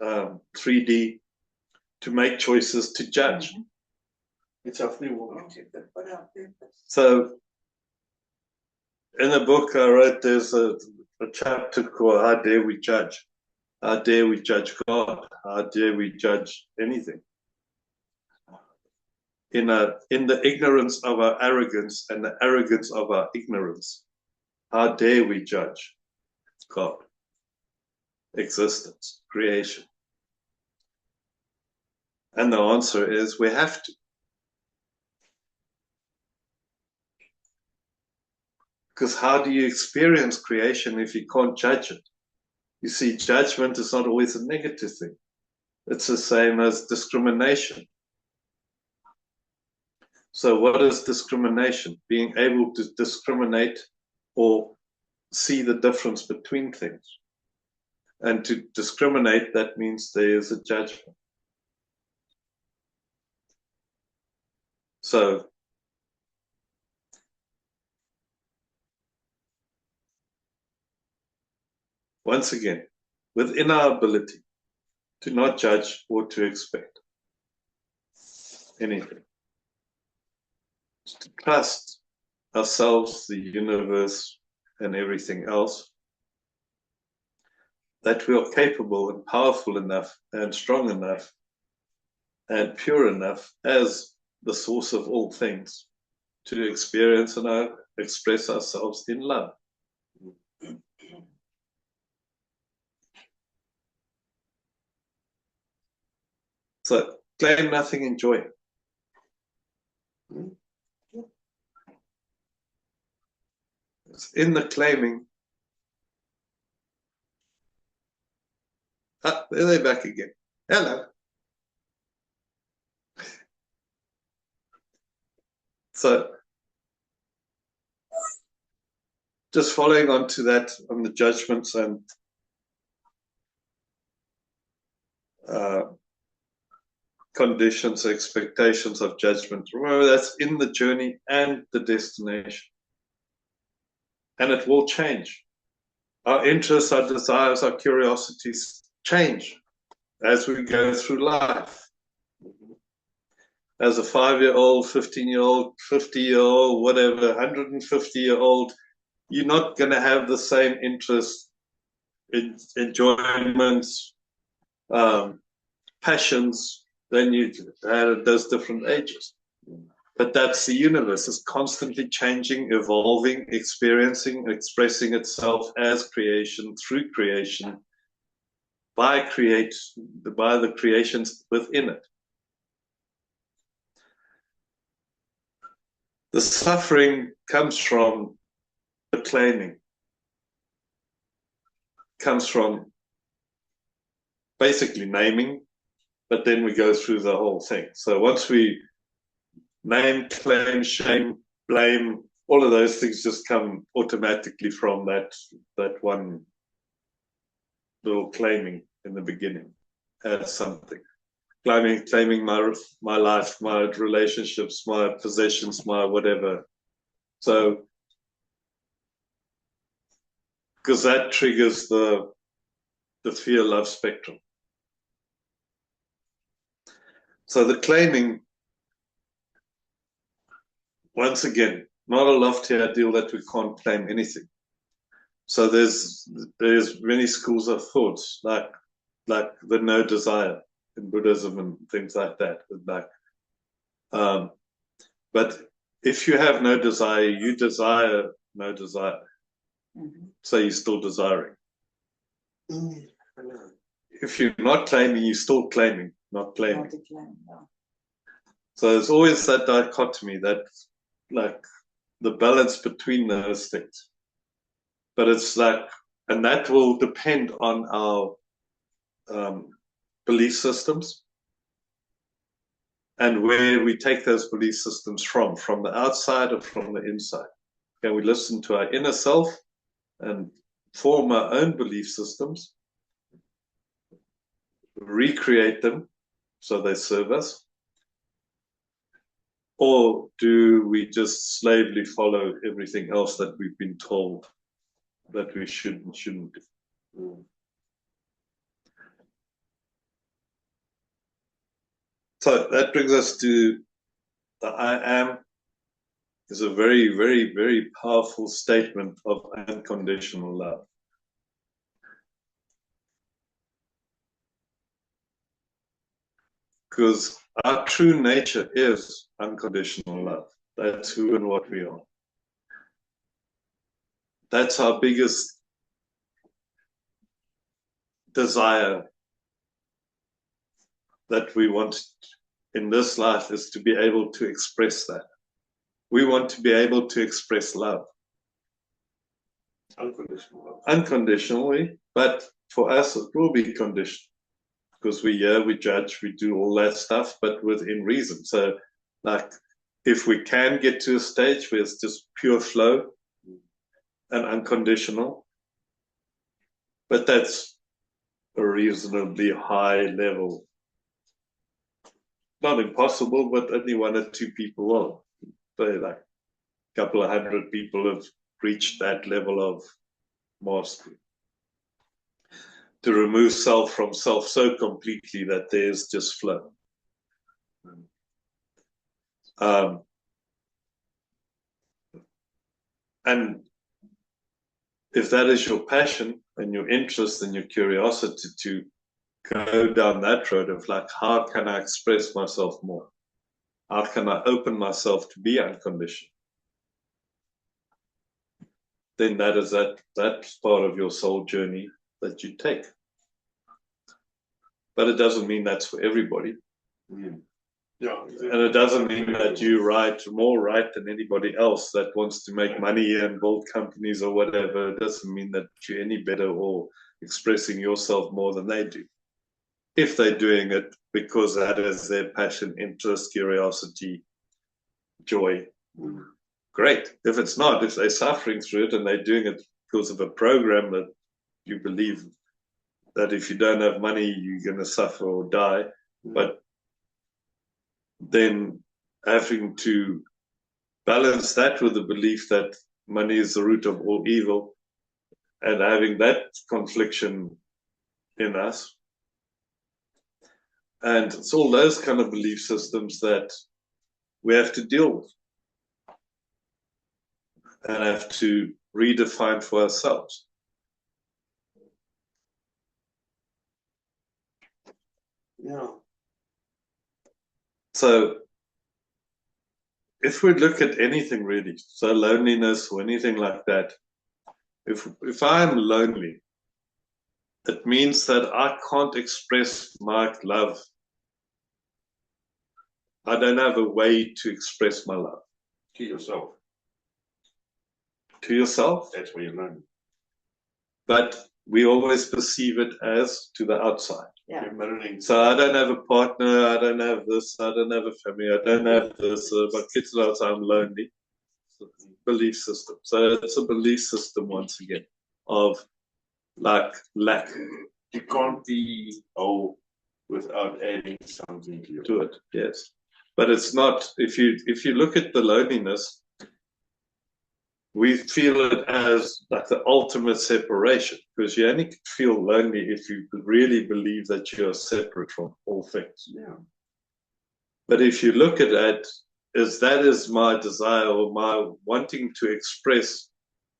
3D, to make choices, to judge. It's our free will. So in the book I wrote, there's a chapter called How Dare We Judge? How dare we judge God? How dare we judge anything? In the ignorance of our arrogance and the arrogance of our ignorance, how dare we judge God, existence, creation? And the answer is we have to. Because how do you experience creation if you can't judge it? You see, judgment is not always a negative thing. It's the same as discrimination. So what is discrimination? Being able to discriminate or see the difference between things. And to discriminate, that means there is a judgment. So once again, within our ability to not judge or to expect anything, to trust ourselves, the universe, and everything else, that we are capable and powerful enough and strong enough and pure enough as the source of all things to experience and express ourselves in love. So claim nothing, enjoy. It's in the claiming. Ah, there they're back again. Hello. So just following on to that, on the judgments and conditions, expectations of judgment. Remember, that's in the journey and the destination. And it will change. Our interests, our desires, our curiosities change as we go through life. As a 5-year-old, 15-year-old, 50-year-old, whatever, 150-year-old, you're not going to have the same interest, enjoyments, passions than you had at those different ages. But that's the universe. It's constantly changing, evolving, experiencing, expressing itself as creation, through creation, by the creations within it. The suffering comes from the claiming, comes from basically naming, but then we go through the whole thing. So once we name, claim, shame, blame, all of those things just come automatically from that one little claiming in the beginning as something. Claiming my life, my relationships, my possessions, my whatever. So, because that triggers the fear-love spectrum. So the claiming once again, not a lofty ideal that we can't claim anything. So there's many schools of thoughts, like the no desire in Buddhism and things like that. But if you have no desire, you desire no desire. So you're still desiring. If you're not claiming, you're still claiming, not claiming. So there's always that dichotomy, that like the balance between those things. But it's like, and that will depend on our belief systems and where we take those belief systems from the outside or from the inside. Can we listen to our inner self and form our own belief systems, recreate them so they serve us? Or do we just slavely follow everything else that we've been told that we shouldn't do? So that brings us to the I am is a very, very, very powerful statement of unconditional love. Because our true nature is unconditional love. That's who and what we are. That's our biggest desire that we want in this life, is to be able to express that. We want to be able to express love. Unconditionally, but for us it will be conditional. Because we judge, we do all that stuff, but within reason. So, like, if we can get to a stage where it's just pure flow and unconditional, but that's a reasonably high level. Not impossible, but only 1 or 2 people will. So, like, a couple of 100 people have reached that level of mastery. To remove self from self so completely that there's just flow. And if that is your passion and your interest and your curiosity to go down that road of like, how can I express myself more? How can I open myself to be unconditional? Then that is that's part of your soul journey that you take. But it doesn't mean that's for everybody. Yeah, and it doesn't mean that you write more right than anybody else that wants to make money and build companies or whatever. It doesn't mean that you're any better or expressing yourself more than they do. If they're doing it because that is their passion, interest, curiosity, joy, great. If it's not, if they're suffering through it and they're doing it because of a program that you believe that if you don't have money, you're going to suffer or die, but then having to balance that with the belief that money is the root of all evil and having that confliction in us. And it's all those kind of belief systems that we have to deal with and have to redefine for ourselves. Yeah. So if we look at anything really, so loneliness or anything like that, if I'm lonely, it means that I can't express my love. I don't have a way to express my love. To yourself. To yourself? That's where you're lonely. But we always perceive it as to the outside. Yeah. You're mirroring. So I don't have a partner, I don't have this, I don't have a family, I don't have this, my kids are outside, I'm lonely. Belief system. So it's a belief system once again of like lack. You can't be whole without adding something to To it, yes. But it's not, if you look at the loneliness, we feel it as like the ultimate separation, because you only feel lonely if you really believe that you're separate from all things. Yeah. But if you look at it that is my desire, or my wanting to express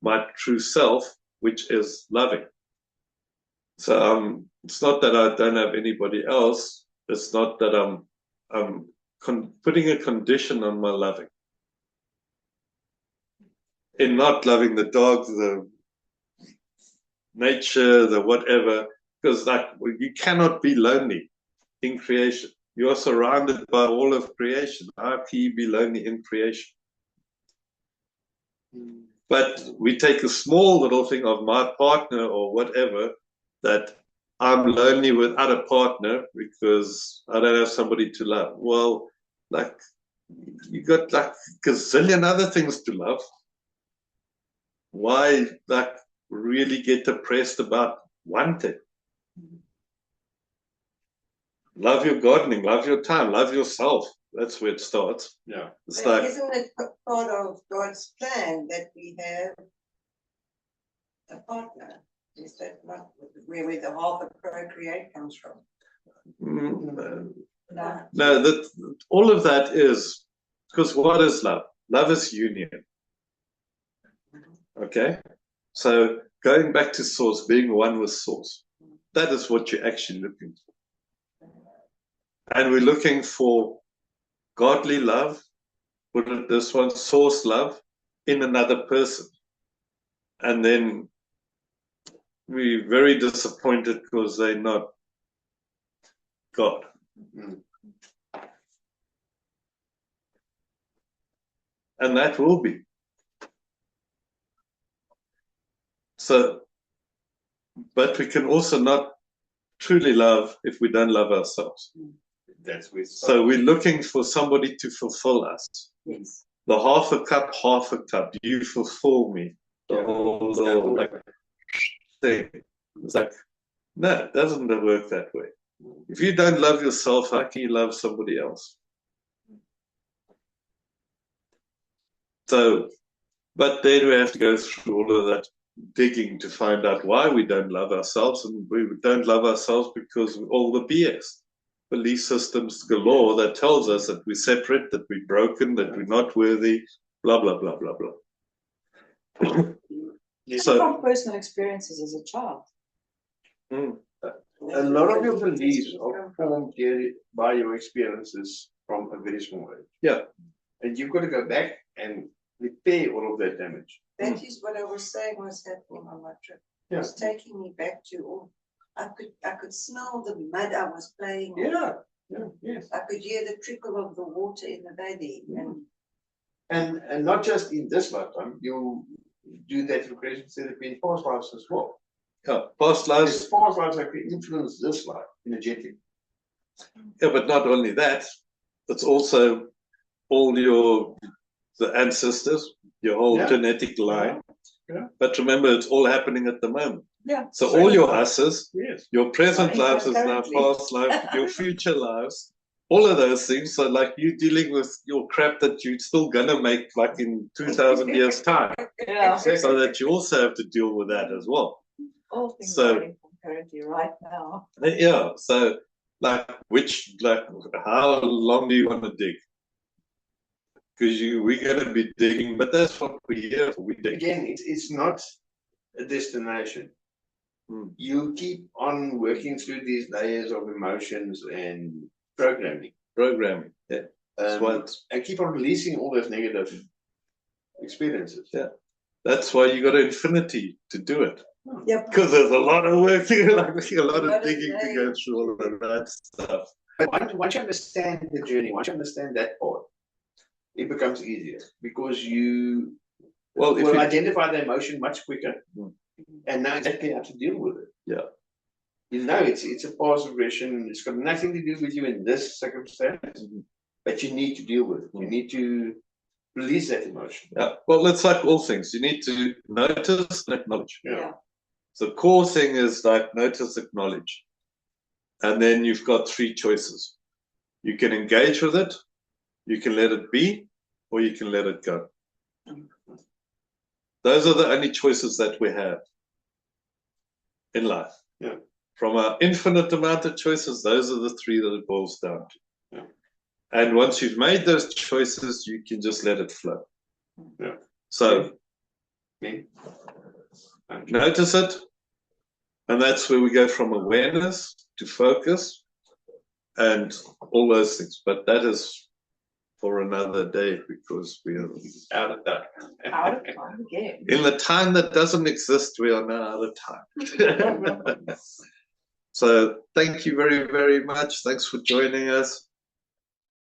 my true self, which is loving. So it's not that I don't have anybody else. It's not that I'm putting a condition on my loving. In not loving the dog, the nature, the whatever, because you cannot be lonely in creation. You are surrounded by all of creation. How can you be lonely in creation? But we take a small little thing of my partner or whatever, that I'm lonely without a partner because I don't have somebody to love. Well, like, you got like a gazillion other things to love. Why like really get depressed about one thing? Love your gardening, love your time, love yourself. That's where it starts. Yeah. It's But like, isn't it part of God's plan that we have a partner? Is that not where the half of procreate comes from? no, No. that all of that is because what is love? Love is union. Okay, so going back to source, being one with source, that is what you're actually looking for. And we're looking for godly love, put it this one, source love in another person. And then we're very disappointed because they're not God. And that will be. So, but we can also not truly love if we don't love ourselves. That's with. So we're looking for somebody to fulfill us. Yes. The half a cup, do you fulfill me? The whole little like thing. It's like, no, it doesn't work that way. If you don't love yourself, how can you love somebody else? So, but then we have to go through all of that digging to find out why we don't love ourselves, and we don't love ourselves because of all the BS. Belief systems galore that tells us that we're separate, that we're broken, that we're not worthy, blah, blah, blah, blah, blah. So, from personal experiences as a child. A lot of your beliefs are formed by your experiences from a very small age. Yeah. And you've got to go back and repair all of that damage. That is what I was saying was happening on my trip. It was taking me back to all. I could smell the mud I was playing on. Yes. I could hear the trickle of the water in the valley. And not just in this lifetime, you do that regression therapy in past lives as well. Yeah, past lives. Because past lives actually influence this life energetically. Yeah, but not only that, it's also all the ancestors, your whole genetic line. Yeah. But remember, it's all happening at the moment. Yeah. So all your us's, Yes. your present Right, lives is now currently. past life, your future lives, all of those things. So like you dealing with your crap that you're still gonna make like in 2,000 years time. Yeah. So that you also have to deal with that as well. All things So- are currently right now. Yeah. So like how long do you want to dig? Because we're gonna be digging, but that's what we're here for. We dig. Again, it's not a destination. You keep on working through these layers of emotions and programming. Yeah. That's why And keep on releasing all those negative experiences. Yeah. That's why you got an infinity to do it. Yep. Because there's a lot of work, a lot of Lot of digging to go through all of that stuff. But once you understand the journey, once you understand that part, it becomes easier because you Well, if will you, identify the emotion much quicker and know exactly how to deal with it. Yeah. You know, it's a past regression. It's got nothing to do with you in this circumstance, but you need to deal with it. You need to release that emotion. yeah. Well, it's like all things. You need to notice and acknowledge. Yeah. So the core thing is like notice, acknowledge. And then you've got three choices. You can engage with it, you can let it be, or you can let it go. Those are the only choices that we have in life. Yeah. From our infinite amount of choices, those are the three that it boils down to. Yeah. And once you've made those choices, you can just let it flow. Yeah. So Me. notice it. And that's where we go from awareness to focus and all those things. But that is for another day because we are Out of that. Out of time again. in the time that doesn't exist. We are now out of time. So thank you very, very much. Thanks for joining us.